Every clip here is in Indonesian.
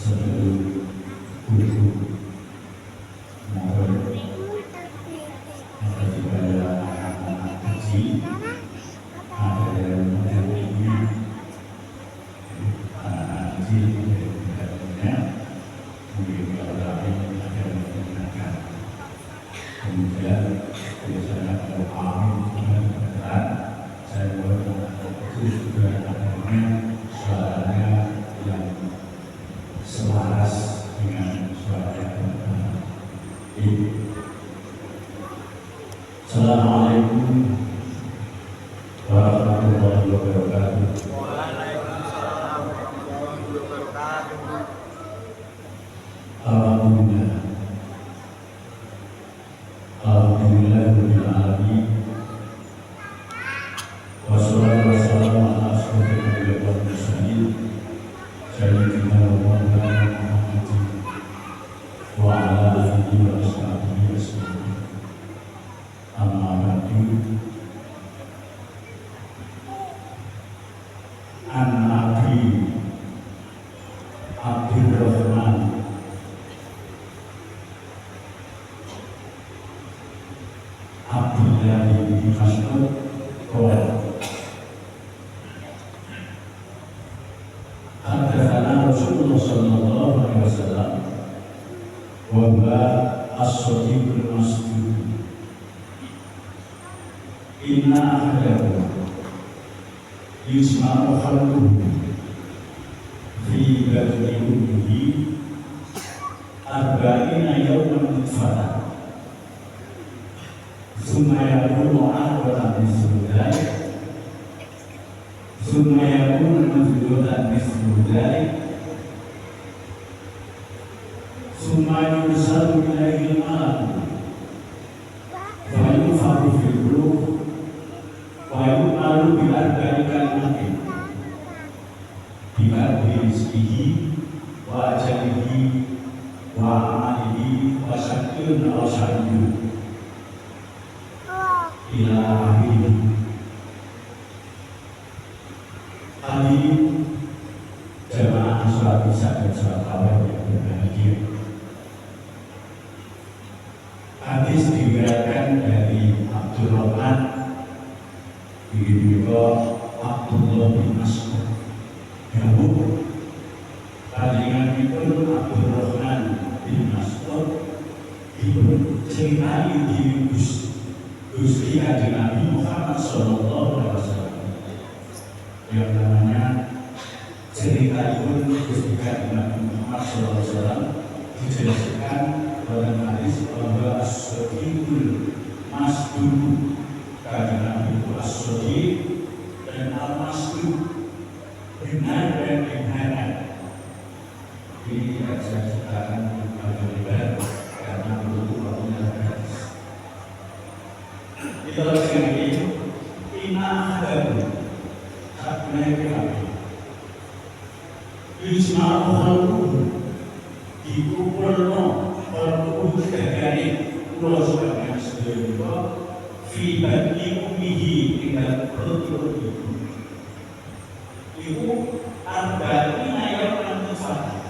seluruh guru maupun ada juga anak-anak kecil, ada yang mendampingi anak-anak kecil punya mungkin kalau lain ada yang menggunakan. Kemudian biasanya kalau amin dengan beneran saya buat itu juga adanya suaranya yang selaras dengan suara ini. Assalamualaikum warahmatullahi wabarakatuh. Waalaikumsalam warahmatullahi wabarakatuh. Alhamdulillah. Alhamdulillahirabbil alamin. Wassalatu wassalamu ala asyrofil anbiya'i wal mursalin sayyidina wa maulana Muhammadin wa ala alihi wa ashabihi wasallam. Amma ba'du. An Abi Abdurrahman Abdullah bin Mas'ud qala hadatsana Rasulullah sallallahu alaihi wasallam wa huwa as-sadiqul masduq inna ahadakum yusma'u khalquhu fi batni ummihi arba'ina yawman nutfatan thumma yakunu 'alaqatan mithlu dhalik thumma yakunu mudghatan mithlu dhalik thumma yursalu ilaihi al-malak fa yunfakhu fil ruh wa yu'malu bi arba'i kalimatin bi arba'i rizqihi wa ajalihi wa amalihi wa syakirun aw syakirun ila akhirih. Hadirin jamaah sholat isya dan sholat tarawih yang berbahagia. Hadis diriwayatkan dari Abdurrahman bin Abdullah bin Mas'ud. Dawuh panjenenganipun Abdurrahman bin Mas'ud dipun ceritai di Gusti Kanjeng Nabi Muhammad sallallahu alaihi wasallam yang namanya cerita itu. Gusti Kanjeng Nabi Muhammad sallallahu alaihi wasallam dijelaskan dalam hadis bahwa as-sadiqul masduq, Kanjeng Nabi itu as-sadiq dan al-masduq, benar dan benar. Ini tidak saya ceritakan agak lebar karena butuh waktunya hadis. Kita lagi lagi ina ada haknya kami Ismail Khalid dikumpulno perlu terjadi pulau sebagai sebuah fibat ummihi dengan perut ibu arba'ina yawman nutfah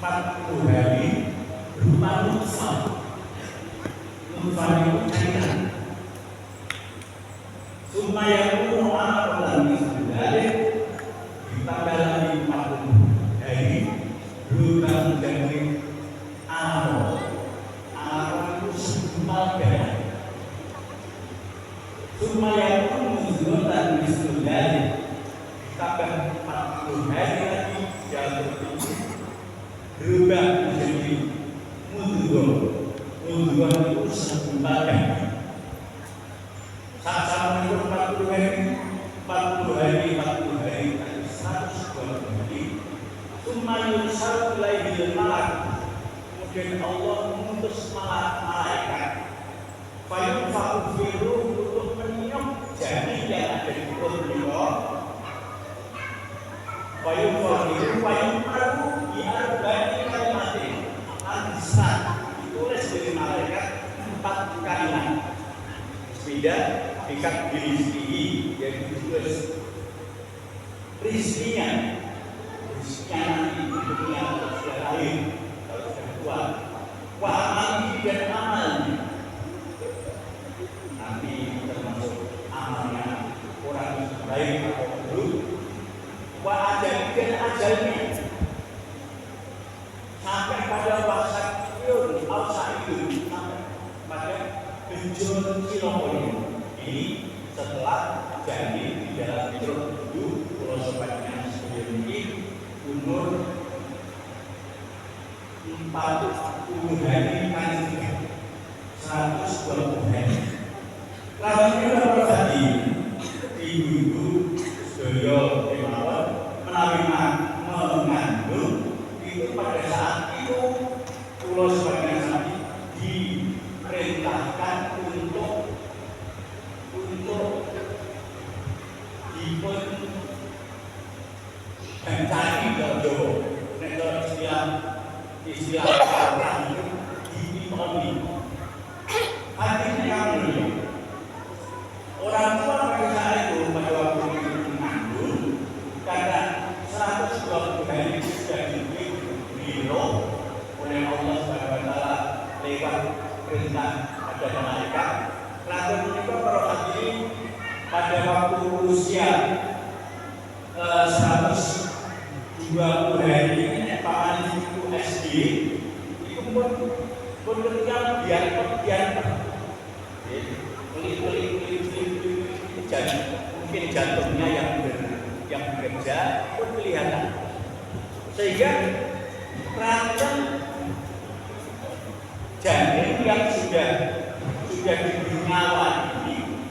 40 hari berupa nutfah. Nutfah itu cairan. Summa yakunu 'alaqatan mithlu dhalik, ditambah lagi 40 hari berubah menjadi alaq. Alaq itu segumpal darah. Summa yakunu mudghatan mithlu dhalik, ditambah 40 hari lagi jatuh berubah menjadi mudghah. Mudghah itu segumpal darah. Sama itu 40 hari, 120 hari, 120 hari. Summa yursal ilaihil malak, kemudian Allah mengutus malaikat. Fayunfakhu fil ruh, untuk meniup janin yang ada di perut beliau. Fayunfakhu bi arba'i kalimatin, al-isnad ditulis dari malaikat 4 kalimat. Beda ikat di rizki yang ditulis rizkinya nanti di dunia lahir kalau sudah tua. Wa amali dan amalnya nanti termasuk amalnya orang yang baik atau buruk. Wa ajali dan ajalnya sampai pada wasakiyun al-sa'idun, sampai pada gejol cilokon. Ini setelah jadi di dalam hidup dulu pulau sepanjang sebelum ini umur 40 hari kan 120 hari. Lalu kita berarti ibu-ibu sedaya kemawon menawi mengandung itu pada saat itu pulau sepanjang saat diperintahkan untuk dipun mencari jodoh. Istilah orang itu dipitoni. Artinya yang mulia, orang tua pada saat itu pada waktu itu mengandung karena 120 hari sudah diberi oleh Allah Subhanahu wa taala lewat perintah pada malaikat. Lalu mereka para hadirin pada waktu usia 120 hari ini paman itu SD itu pun ketika biar jadi mungkin jantungnya yang bekerja pun kelihatan, sehingga rancang janin yang sudah diberi nyawa ini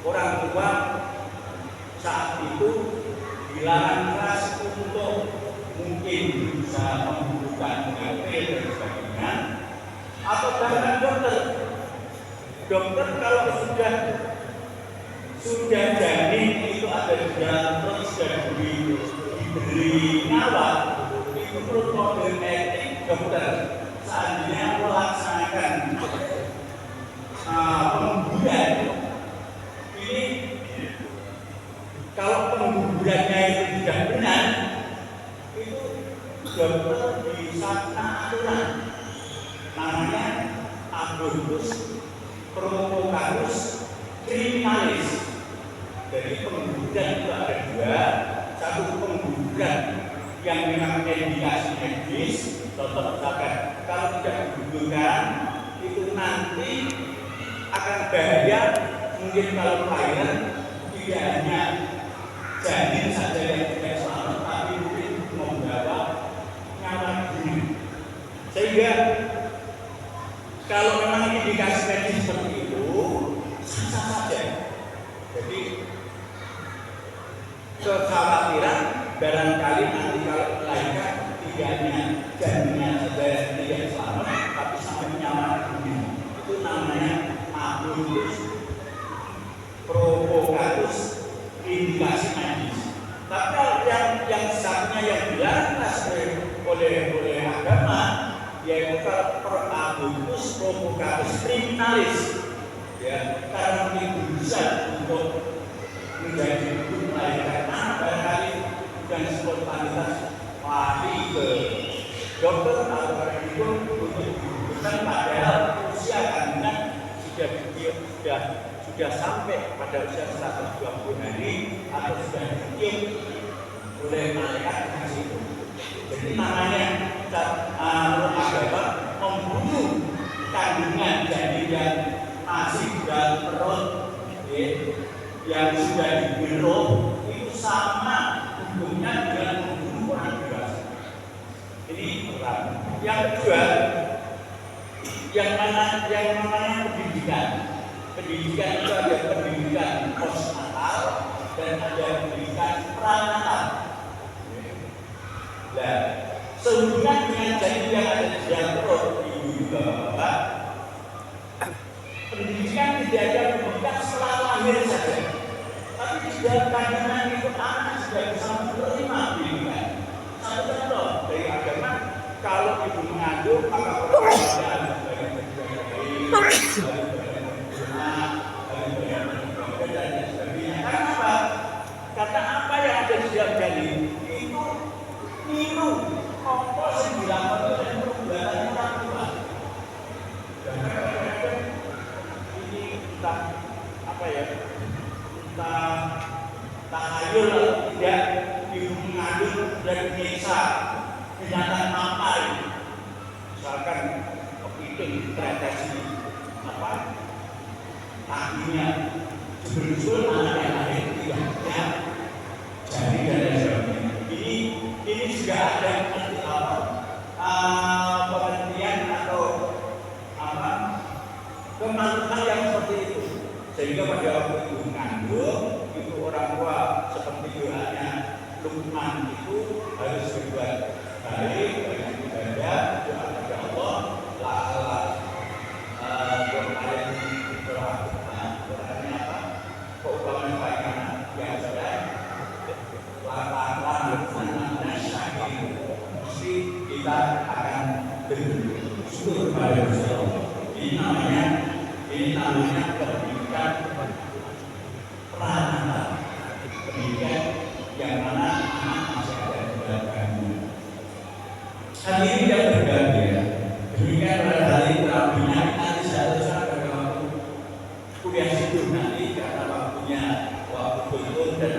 orang tua saat itu dilarang keras untuk mungkin bisa membutuhkan pil dan sebagainya, atau bahkan dokter kalau sudah janin itu ada di dalam perut sudah diberi nyawa, itu protokol etik dokter seandainya melaksanakan pengguguran ini, kalau penggugurannya itu tidak benar, itu dokter bisa kena aturan namanya abortus provocatus criminalis. Jadi pengguguran itu ada dua, satu pengguguran yang memang indikasi medis, dokter misalkan kalau tidak digugurkan itu nanti akan bahaya, mungkin kalau kelahiran tidak hanya janin saja yang tidak selamat, tapi mungkin membawa nyawa dunia. Sehingga kalau memang indikasi medis seperti itu sah-sah saja. Jadi kekhawatiran barangkali nanti kalau melahirkan tidak hanya janinnya saja yang tidak selamat, tapi sampai nyawa dunia, itu namanya abortus provocatus indikasi medis. Tapi yang satunya yang dilarang oleh agama yaitu abortus provocatus criminalis, ya, karena itu bisa untuk menjadi melahirkan anak barangkali bukan spontanitas lari ke dokter atau itu untuk bukan padahal usia kandungan sudah sampai pada usia 120 hari atau sudah dicium oleh malaikat di situ. Jadi namanya agama membunuh kandungan janin yang masih dalam perut yang sudah digeruk, itu sama hukumnya dengan membunuh orang dewasa. Ini pertama. Yang kedua, yang namanya pendidikan. Pendidikan itu ada pendidikan postnatal dan ada pendidikan pranatal. Nah, sehubungan dengan janin yang ada di dalam perut ibu bapak, pendidikan tidak ada pendidikan setelah lahir saja, tapi di dalam kandungan itu anak sudah bisa menerima pendidikan. Satu contoh dari agama, kalau ibu mengandung maka orang ada karena apa yang ada di dalam janin itu niru kompos yang dilakukan ibu mengandung dan menyiksa kenyataan apa ini? Misalkan kepiting tradisi apa kakinya jebul-jebul anak yang lahir tidak punya jari dan lain sebagainya. Ini juga ada pengertian atau apa kemampuan yang seperti itu, sehingga pada waktu ibu mengandung itu orang tua seperti doanya Luqman itu harus berbuat baik, banyak ibadah, doa kepada Allah, lalah doa yang doanya apa? Keupaman baikana yang sudah lalah mesti kita akan bersyukur kepada Allah. Ini namanya pendidikan pranata, pendidikan yang mana anak masih ada di dalam kandungan. Hadirin yang berbahagia, demikian pada hari terakhirnya nanti seharusnya pada waktu kuliah situ nanti karena waktunya waktu betul dan